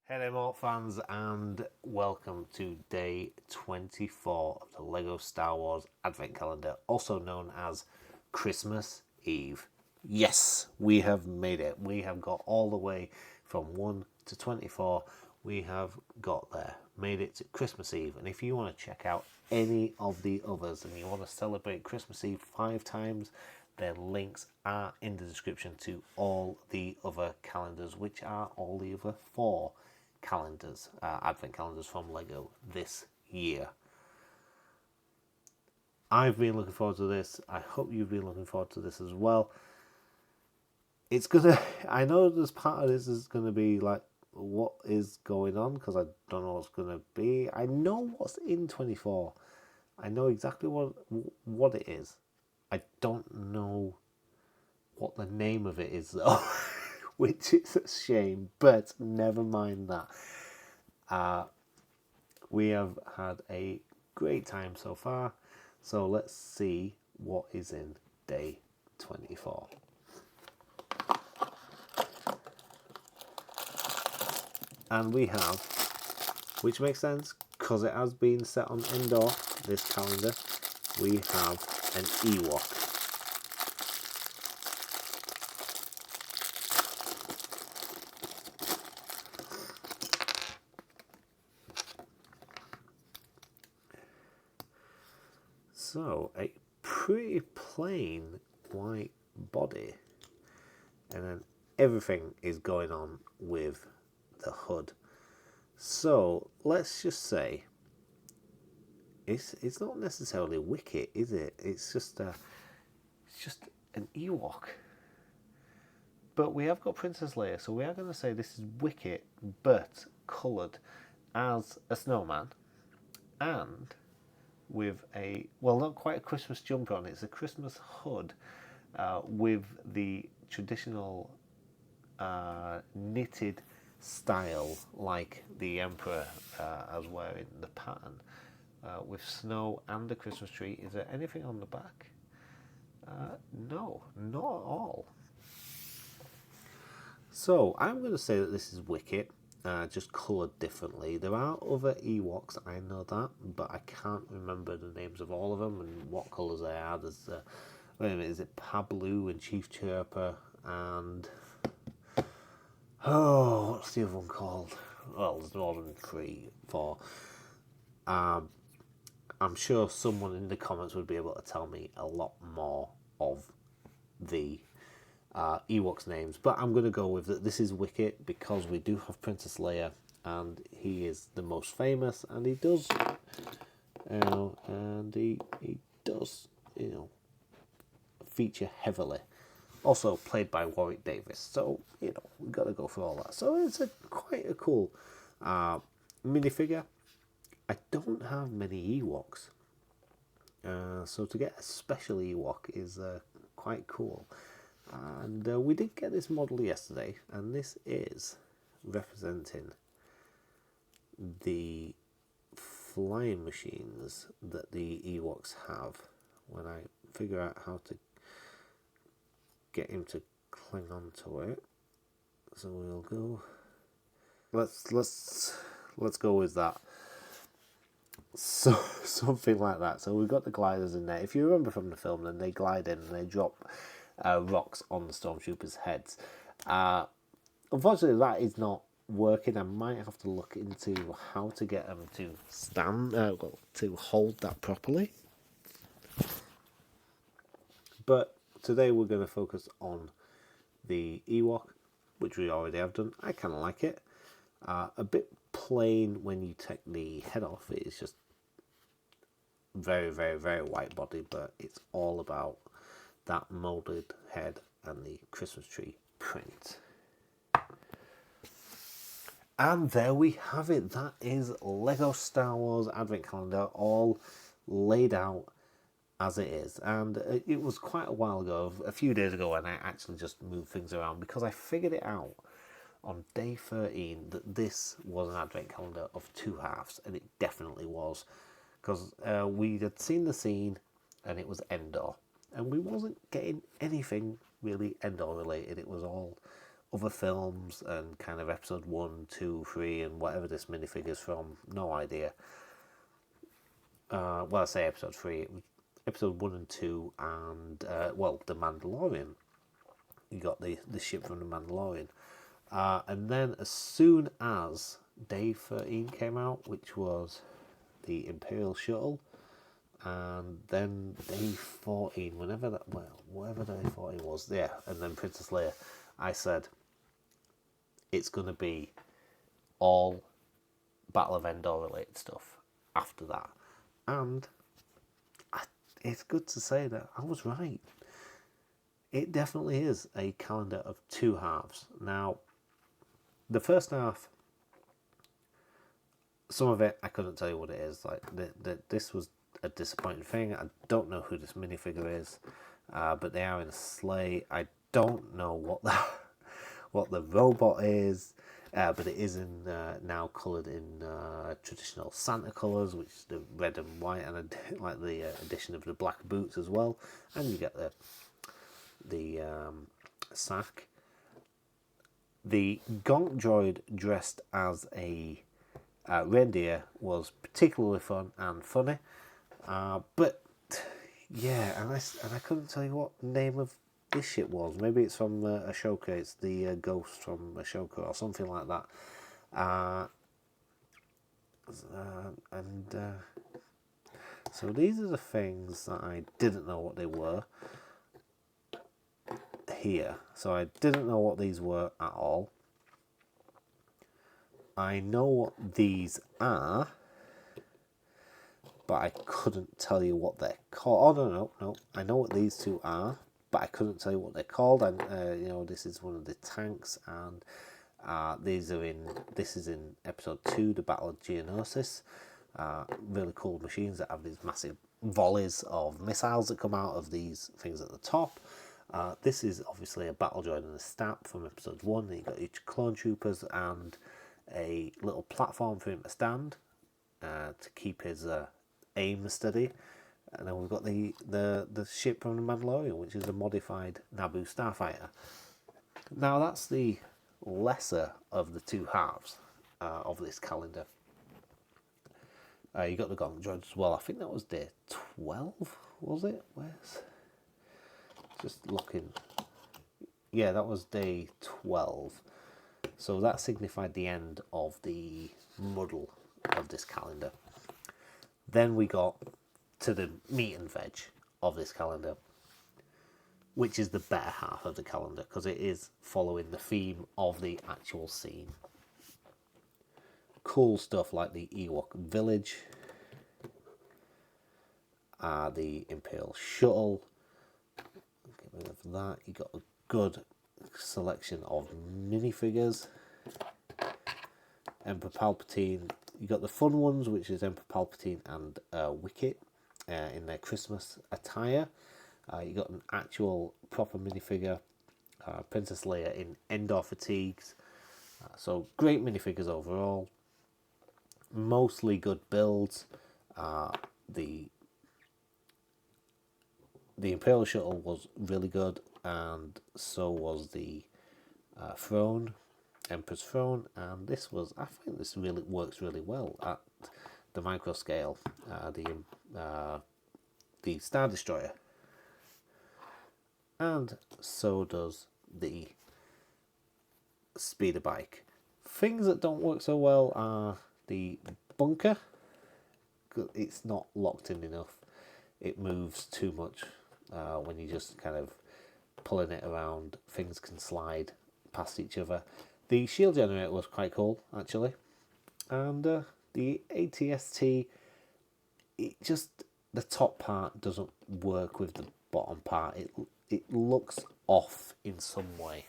Hey there, Mortt fans, and welcome to day 24 of the LEGO Star Wars Advent Calendar, also known as Christmas Eve. Yes, we have made it. We have got all the way from 1 to 24. We have got there, made it to Christmas Eve. And if you want to check out any of the others and you want to celebrate Christmas Eve 5 times, their links are in the description to all the other calendars, which are all the other 4 calendars, advent calendars from Lego this year. I've been looking forward to this. I hope you've been looking forward to this as well. It's gonna. I know there's part of this is gonna be like, what is going on? Because I don't know what's gonna be. I know what's in 24. I know exactly what it is. I don't know what the name of it is though, which is a shame. But never mind that. We have had a great time so far, so let's see what is in day 24. And we have, which makes sense because it has been set on Endor, this calendar, we have an Ewok. So, a pretty plain white body, and then everything is going on with the hood. So, let's just say it's not necessarily Wicket, is it? It's just an Ewok. But we have got Princess Leia, so we are going to say this is Wicket, but coloured as a snowman, and with a, well, not quite a Christmas jumper on it, it's a Christmas hood with the traditional knitted style like the Emperor as wearing the pattern, with snow and a Christmas tree. Is there anything on the back? No, not at all. So I'm going to say that this is Wicket, just coloured differently. There are other Ewoks, I know that, but I can't remember the names of all of them and what colours they are. There's, wait a minute, is it Pablu and Chief Chirper and, oh, what's the other one called? Well, there's more than 3, 4. I'm sure someone in the comments would be able to tell me a lot more of the Ewoks names, but I'm going to go with that. This is Wicket because we do have Princess Leia, and he is the most famous, and he does, he does, feature heavily. Also played by Warwick Davis, so we've got to go for all that. So it's quite a cool minifigure. I don't have many Ewoks, so to get a special Ewok is quite cool. And we did get this model yesterday, and this is representing the flying machines that the Ewoks have. When I figure out how to get him to cling on to it, so we'll go. Let's go with that. So something like that. So we've got the gliders in there. If you remember from the film, then they glide in and they drop rocks on the stormtroopers' heads. Unfortunately, that is not working. I might have to look into how to get them to stand, to hold that properly. But today we're going to focus on the Ewok, which we already have done. I kind of like it. A bit plain when you take the head off. It is just very, very, very white body, but it's all about that moulded head and the Christmas tree print. And there we have it. That is Lego Star Wars Advent Calendar, all laid out as it is. And it was quite a while ago, a few days ago, when I actually just moved things around, because I figured it out on day 13 that this was an Advent Calendar of 2 halves, and it definitely was, because we had seen the scene and it was Endor, and we wasn't getting anything really Endor related. It was all other films and kind of episode 1, 2, 3, and whatever this minifigure's from, no idea. Well, I say episode 3, it was episode 1 and 2, and, The Mandalorian. You got the ship from The Mandalorian. And then as soon as Day 13 came out, which was the Imperial Shuttle, and then Day 14, whatever Day 14 was, yeah, and then Princess Leia, I said, it's going to be all Battle of Endor related stuff after that. And it's good to say that I was right. It definitely is a calendar of two halves. Now, the first half, some of it I couldn't tell you what it is. Like this was a disappointing thing. I don't know who this minifigure is, but they are in a sleigh. I don't know what the robot is, but it is in now coloured in traditional Santa colours, which is the red and white, and I like the addition of the black boots as well. And you get the sack. The Gonk droid dressed as a reindeer was particularly fun and funny, but yeah, and I couldn't tell you what the name of this shit was. Maybe it's from Ashoka. It's the ghost from Ashoka or something like that. So these are the things that I didn't know what they were here. So I didn't know what these were at all. I know what these are, but I couldn't tell you what they're called. Oh, no. I know what these two are, but I couldn't tell you what they're called. And this is one of the tanks, and this is in episode 2, the Battle of Geonosis. Really cool machines that have these massive volleys of missiles that come out of these things at the top. This is obviously a battle droid and a stat from episode 1. You've got each clone troopers and a little platform for him to stand to keep his aim steady. And then we've got the ship from the Mandalorian, which is a modified Naboo starfighter. Now that's the lesser of the two halves of this calendar. You got the Gonk droid as well. I think that was day 12, was it? Where's... Just looking. Yeah, that was day 12. So that signified the end of the muddle of this calendar. Then we got to the meat and veg of this calendar, which is the better half of the calendar because it is following the theme of the actual scene. Cool stuff like the Ewok village, the Imperial Shuttle. Get rid of that. You got a good selection of minifigures. Emperor Palpatine. You got the fun ones, which is Emperor Palpatine and Wicket in their Christmas attire. You got an actual proper minifigure, Princess Leia in Endor fatigues. So great minifigures overall. Mostly good builds. The Imperial Shuttle was really good, and so was the throne, Emperor's throne, and I think this really works really well at the micro scale. The Star Destroyer, and so does the speeder bike. Things that don't work so well are the bunker. It's not locked in enough. It moves too much. When you just kind of pulling it around, things can slide past each other. The shield generator was quite cool, actually. And the ATST, the top part doesn't work with the bottom part. It looks off in some way.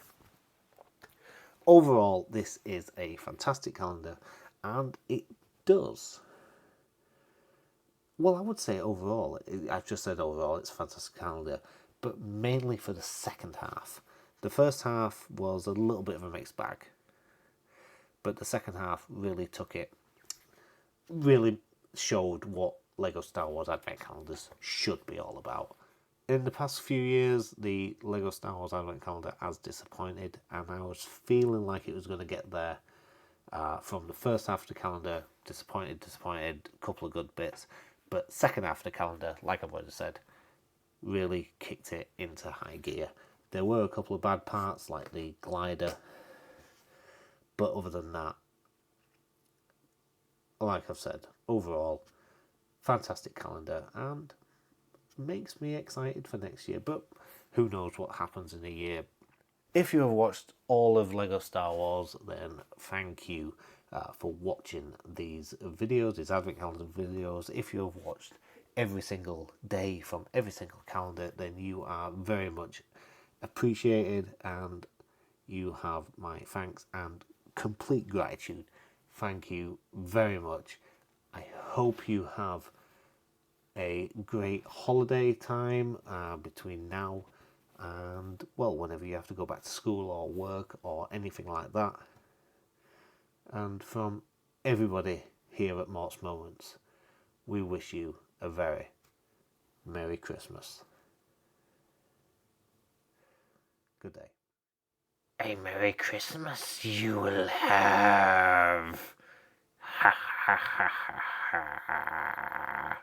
Overall, this is a fantastic calendar, and it does... Well, I would say overall, I've just said overall, it's a fantastic calendar, but mainly for the second half. The first half was a little bit of a mixed bag, but the second half really really showed what LEGO Star Wars Advent Calendars should be all about. in the past few years, the Lego Star Wars Advent Calendar has disappointed, and I was feeling like it was going to get there. From the first half of the calendar, disappointed, a couple of good bits. But second half of the calendar, like I've already said, really kicked it into high gear. There were a couple of bad parts, like the glider, but other than that, like I've said, overall, fantastic calendar and makes me excited for next year. But who knows what happens in a year. If you have watched all of Lego Star Wars, then thank you for watching these videos, these Advent Calendar videos. If you have watched every single day from every single calendar, then you are very much appreciated and you have my thanks and complete gratitude. Thank you very much. I hope you have a great holiday time between now and, well, whenever you have to go back to school or work or anything like that. And from everybody here at Mort's Moments, we wish you a very Merry Christmas. Good day. A Merry Christmas you will have. Ha ha ha ha ha.